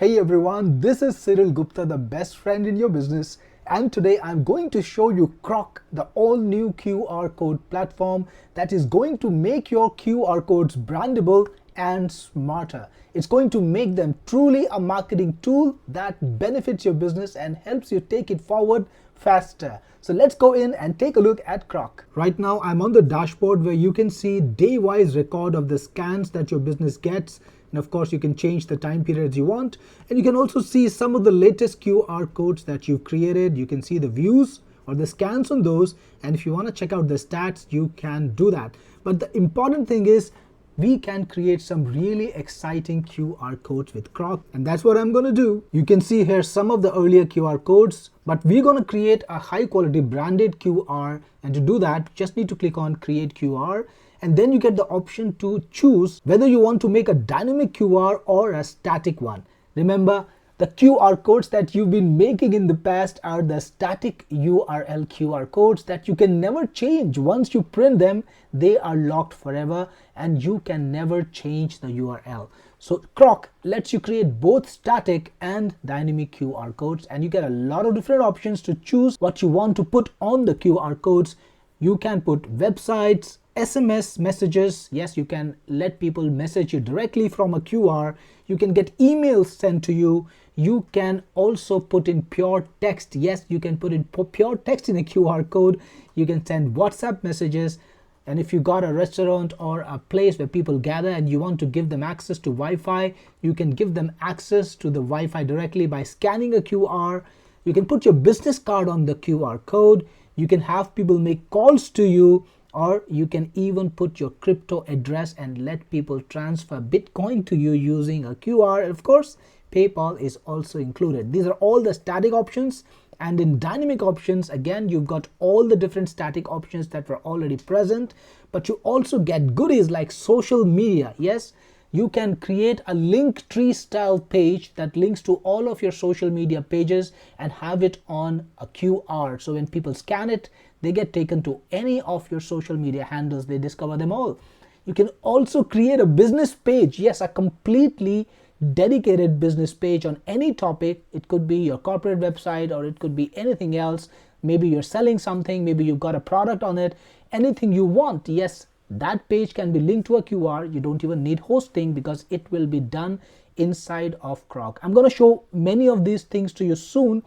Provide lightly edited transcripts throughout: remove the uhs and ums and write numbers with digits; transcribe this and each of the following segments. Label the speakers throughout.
Speaker 1: Hey everyone, this is Cyril Gupta, the best friend in your business, and today I'm going to show you Qroq, the all-new QR code platform that is going to make your QR codes brandable and smarter. It's going to make them truly a marketing tool that benefits your business and helps you take it forward faster. So let's go in and take a look at Qroq. Right now I'm on the dashboard where you can see day-wise record of the scans that your business gets. And of course, you can change the time periods you want. And you can also see some of the latest QR codes that you've created. You can see the views or the scans on those. And if you want to check out the stats, you can do that. But the important thing is we can create some really exciting QR codes with Qroq. And that's what I'm going to do. You can see here some of the earlier QR codes, but we're going to create a high quality branded QR. And to do that, you just need to click on Create QR. And then you get the option to choose whether you want to make a dynamic QR or a static one. Remember, the QR codes that you've been making in the past are the static URL QR codes that you can never change. Once you print them, they are locked forever and you can never change the URL. So Qroq lets you create both static and dynamic QR codes, and you get a lot of different options to choose what you want to put on the QR codes. You can put websites, SMS messages. Yes, you can let people message you directly from a QR. You can get emails sent to you. You can also put in pure text. Yes, you can put in pure text in a QR code. You can send WhatsApp messages. And if you got a restaurant or a place where people gather and you want to give them access to Wi-Fi, you can give them access to the Wi-Fi directly by scanning a QR. You can put your business card on the QR code. You can have people make calls to you, or you can even put your crypto address and let people transfer Bitcoin to you using a QR. And of course, PayPal is also included. These are all the static options. And in dynamic options, again, you've got all the different static options that were already present, but you also get goodies like social media. Yes, you can create a link tree style page that links to all of your social media pages and have it on a QR. So when people scan it, they get taken to any of your social media handles. They discover them all. You can also create a business page. Yes, a completely dedicated business page on any topic. It could be your corporate website or it could be anything else. Maybe you're selling something, maybe you've got a product on it, anything you want. Yes, that page can be linked to a QR. You don't even need hosting because it will be done inside of Qroq. I'm going to show many of these things to you soon.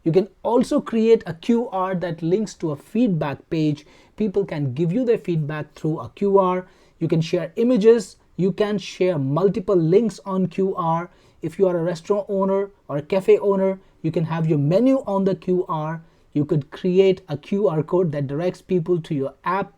Speaker 1: You can also create a QR that links to a feedback page. People can give you their feedback through a QR. You can share images. You can share multiple links on QR. If you are a restaurant owner or a cafe owner, you can have your menu on the QR. You could create a QR code that directs people to your app,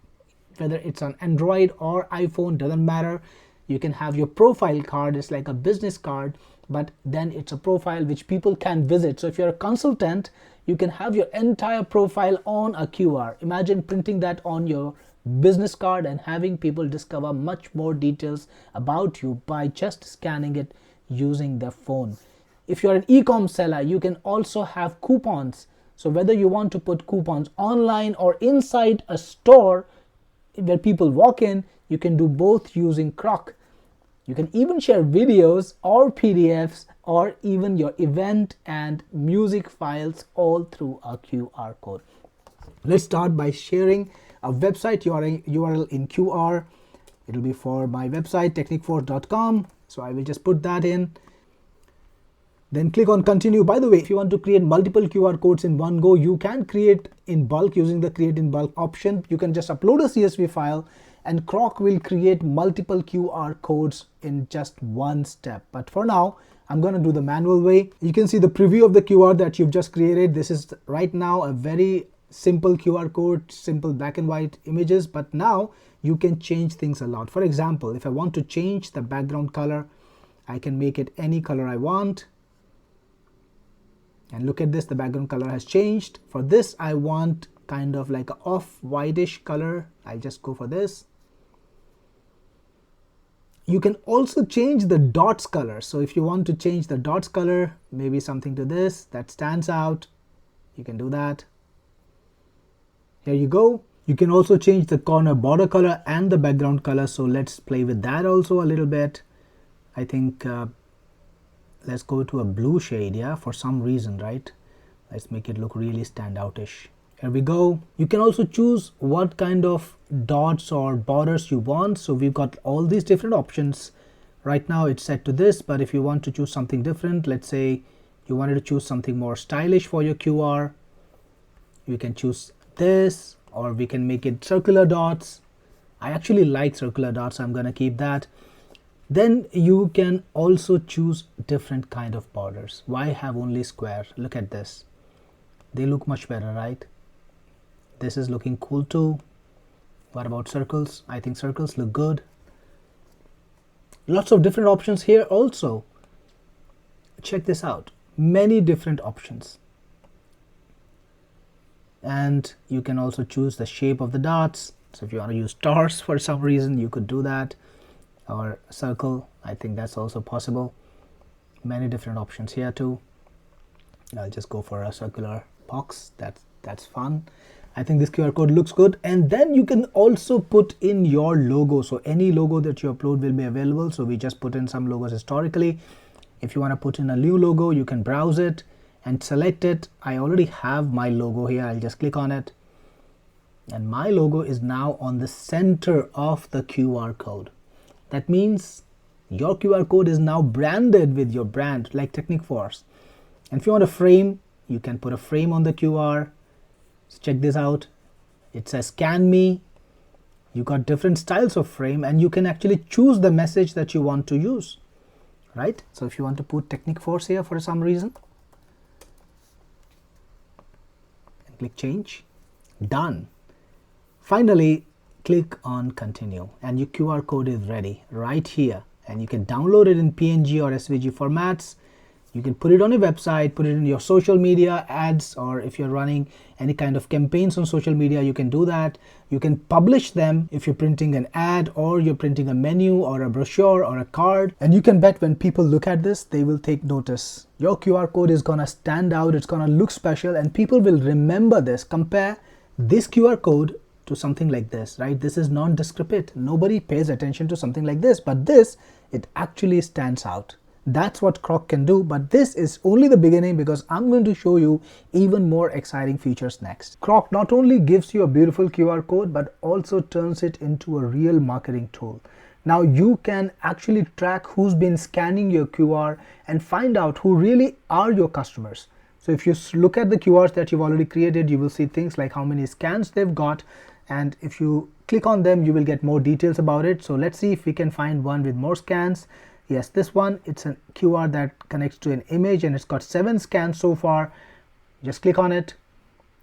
Speaker 1: whether it's on Android or iPhone, doesn't matter. You can have your profile card. It's like a business card, but then it's a profile which people can visit. So if you're a consultant, you can have your entire profile on a QR. Imagine printing that on your business card and having people discover much more details about you by just scanning it using their phone. If you're an e-com seller, you can also have coupons. So whether you want to put coupons online or inside a store where people walk in, you can do both using Qroq. You can even share videos or PDFs or even your event and music files all through a QR code. Let's start by sharing a website URL in QR. It'll be for my website, techniqueforce.com. So I will just put that in. Then click on continue. By the way, if you want to create multiple QR codes in one go, you can create in bulk using the create in bulk option. You can just upload a CSV file and Qroq will create multiple QR codes in just one step. But for now, I'm going to do the manual way. You can see the preview of the QR that you've just created. This is right now a very simple QR code, simple black and white images, but now you can change things a lot. For example, if I want to change the background color, I can make it any color I want. And look at this, the background color has changed. For this, I want kind of like an off-whitish color. I'll just go for this. You can also change the dots color. So if you want to change the dots color, maybe something to this that stands out, you can do that. Here you go. You can also change the corner border color and the background color. So let's play with that also a little bit. I think let's go to a blue shade, yeah, for some reason, right? Let's make it look really standoutish. Here we go. You can also choose what kind of dots or borders you want. So we've got all these different options. Right now it's set to this, but if you want to choose something different, let's say you wanted to choose something more stylish for your QR, you can choose this, or we can make it circular dots. I actually like circular dots, so I'm going to keep that. Then you can also choose different kind of borders. Why have only square? Look at this. They look much better, right? This is looking cool too. What about circles? I think circles look good. Lots of different options here also. Check this out. Many different options. And you can also choose the shape of the dots. So if you want to use stars for some reason, you could do that. Or a circle, I think that's also possible. Many different options here too. I'll just go for a circular box. That's fun. I think this QR code looks good. And then you can also put in your logo. So any logo that you upload will be available. So we just put in some logos historically. If you want to put in a new logo, you can browse it and select it. I already have my logo here. I'll just click on it. And my logo is now on the center of the QR code. That means your QR code is now branded with your brand, like Technic Force. And if you want a frame, you can put a frame on the QR. So check this out. It says scan me. You got different styles of frame, and you can actually choose the message that you want to use, right? So if you want to put Technic Force here for some reason, and click change, done. Finally, click on continue and your QR code is ready right here, and you can download it in PNG or SVG formats. You can put it on your website, put it in your social media ads, or if you're running any kind of campaigns on social media, you can do that. You can publish them if you're printing an ad, or you're printing a menu or a brochure or a card. And you can bet when people look at this, they will take notice. Your QR code is gonna stand out, it's gonna look special, and people will remember this. Compare this QR code to something like this, right? This is non-descriptive. Nobody pays attention to something like this, but this, it actually stands out. That's what Qroq can do, but this is only the beginning, because I'm going to show you even more exciting features next. Qroq not only gives you a beautiful QR code, but also turns it into a real marketing tool. Now you can actually track who's been scanning your QR and find out who really are your customers. So if you look at the QRs that you've already created, you will see things like how many scans they've got. And if you click on them, you will get more details about it. So let's see if we can find one with more scans. Yes, this one, it's a QR that connects to an image, and it's got 7 scans so far. Just click on it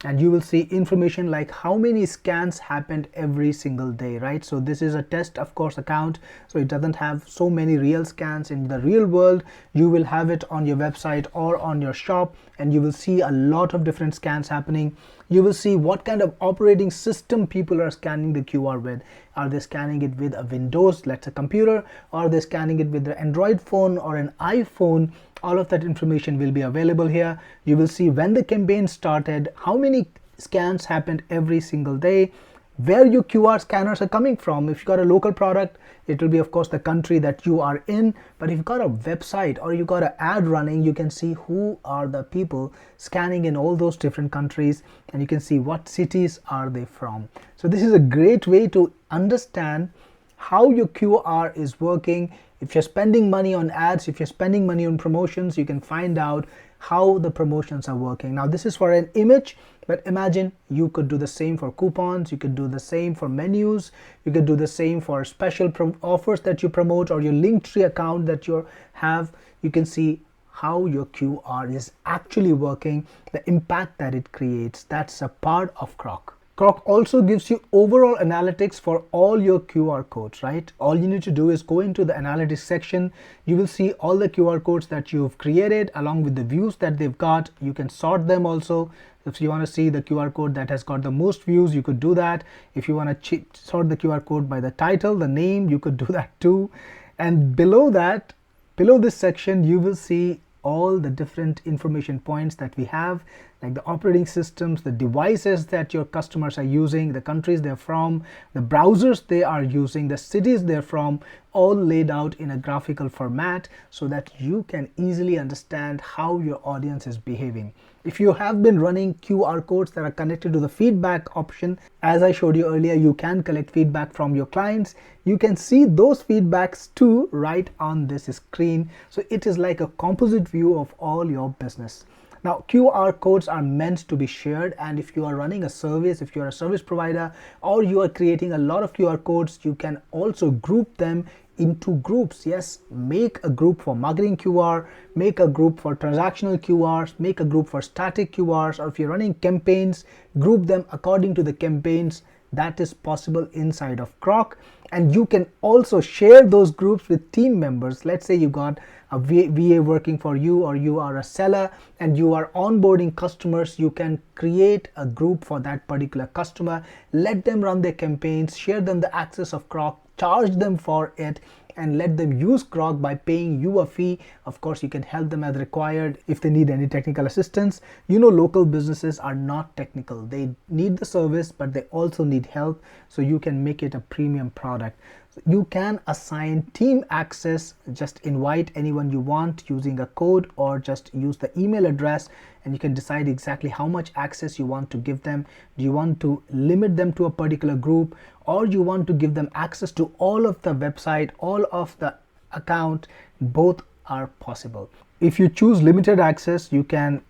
Speaker 1: and you will see information like how many scans happened every single day, right? So this is a test, of course, account, so it doesn't have so many real scans. In the real world, you will have it on your website or on your shop, and you will see a lot of different scans happening. You will see what kind of operating system people are scanning the QR with. Are they scanning it with a Windows, let's say computer, or are they scanning it with the Android phone or an iPhone? All of that information will be available here. You will see when the campaign started, how many scans happened every single day, where your QR scanners are coming from. If you've got a local product, it will be, of course, the country that you are in. But if you've got a website or you've got an ad running, you can see who are the people scanning in all those different countries, and you can see what cities are they from. So this is a great way to understand how your QR is working. If you're spending money on ads, if you're spending money on promotions, you can find out how the promotions are working. Now this is for an image, but imagine you could do the same for coupons, you could do the same for menus, you could do the same for special offers that you promote, or your Linktree account that you have. You can see how your QR is actually working, the impact that it creates. That's a part of Qroq. Qroq also gives you overall analytics for all your QR codes, right? All you need to do is go into the analytics section. You will see all the QR codes that you've created along with the views that they've got. You can sort them also. If you want to see the QR code that has got the most views, you could do that. If you want to sort the QR code by the title, the name, you could do that too. And below that, below this section, you will see all the different information points that we have. like the operating systems, the devices that your customers are using, the countries they're from, the browsers they are using, the cities they're from, all laid out in a graphical format so that you can easily understand how your audience is behaving. If you have been running QR codes that are connected to the feedback option, as I showed you earlier, you can collect feedback from your clients. You can see those feedbacks too right on this screen. So it is like a composite view of all your business. Now, QR codes are meant to be shared, and if you are running a service, if you are a service provider, or you are creating a lot of QR codes, you can also group them into groups. Yes, make a group for marketing QR, make a group for transactional QRs, make a group for static QRs, or if you're running campaigns, group them according to the campaigns. That is possible inside of Qroq. And you can also share those groups with team members. Let's say you got a VA working for you, or you are a seller and you are onboarding customers. You can create a group for that particular customer, let them run their campaigns, share them the access of Qroq, charge them for it, and let them use Qroq by paying you a fee. Of course, you can help them as required if they need any technical assistance. You know, local businesses are not technical. They need the service, but they also need help. So you can make it a premium product. You can assign team access, just invite anyone you want using a code, or just use the email address, and you can decide exactly how much access you want to give them. Do you want to limit them to a particular group, or you want to give them access to all of the website, all of the account? Both are possible. If you choose limited access, you can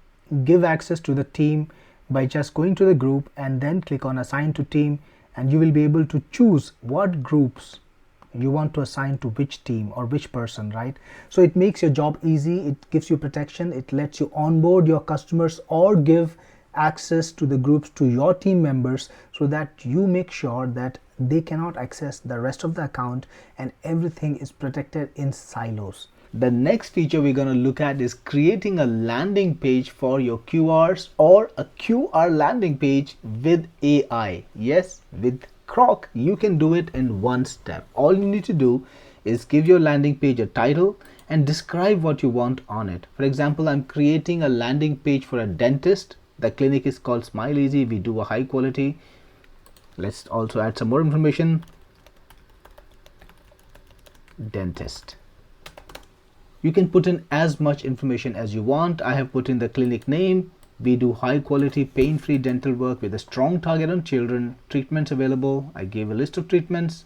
Speaker 1: give access to the team by just going to the group and then click on assign to team, and you will be able to choose what groups you want to assign to which team or which person, right? So it makes your job easy, it gives you protection, it lets you onboard your customers or give access to the groups to your team members, so that you make sure that they cannot access the rest of the account and everything is protected in silos. The next feature we're going to look at is creating a landing page for your QRs, or a QR landing page with AI. Yes, with Qroq, you can do it in one step. All you need to do is give your landing page a title and describe what you want on it. For example, I'm creating a landing page for a dentist. The clinic is called Smile Easy. We do a high quality. Let's also add some more information. Dentist. You can put in as much information as you want. I have put in the clinic name. We do high quality pain-free dental work with a strong target on children. Treatments available. I gave a list of treatments.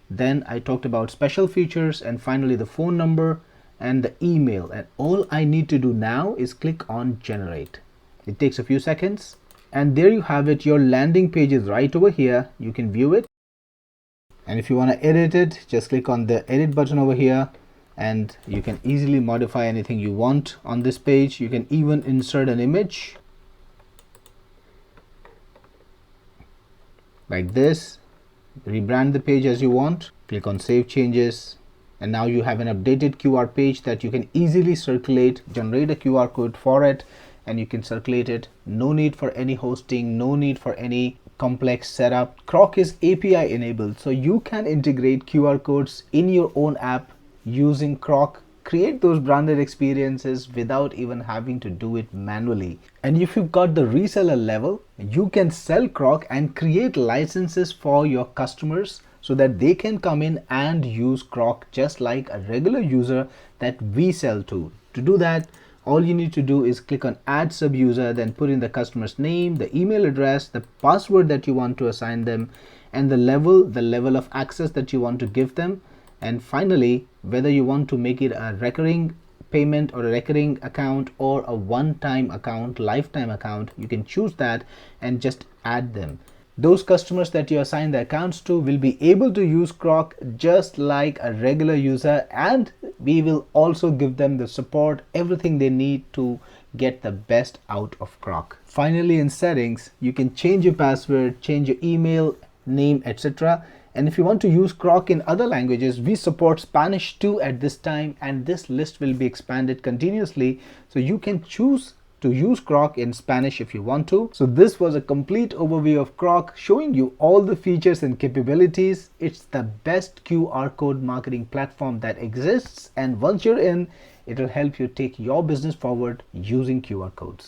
Speaker 1: Then I talked about special features, and finally the phone number and the email. And all I need to do now is click on generate. It takes a few seconds, and there you have it. Your landing page is right over here. You can view it. And if you want to edit it, just click on the edit button over here, and you can easily modify anything you want on this page. You can even insert an image like this, rebrand the page as you want, click on save changes, and now you have an updated QR page that you can easily circulate. Generate a QR code for it and you can circulate it. No need for any hosting, no need for any complex setup. Qroq is API enabled, so you can integrate QR codes in your own app using Qroq. Create those branded experiences without even having to do it manually. And if you've got the reseller level, you can sell Qroq and create licenses for your customers so that they can come in and use Qroq just like a regular user that we sell to. To do that, all you need to do is click on add sub user, then put in the customer's name, the email address, the password that you want to assign them, and the level of access that you want to give them. And finally, whether you want to make it a recurring payment or a recurring account or a one-time account, lifetime account, you can choose that and just add them. Those customers that you assign the accounts to will be able to use Qroq just like a regular user, and we will also give them the support, everything they need to get the best out of Qroq. Finally, in settings, you can change your password, change your email, name, etc. And if you want to use Qroq in other languages, we support Spanish too at this time, and this list will be expanded continuously. So you can choose to use Qroq in Spanish if you want to. So this was a complete overview of Qroq, showing you all the features and capabilities. It's the best QR code marketing platform that exists, and once you're in, it will help you take your business forward using QR codes.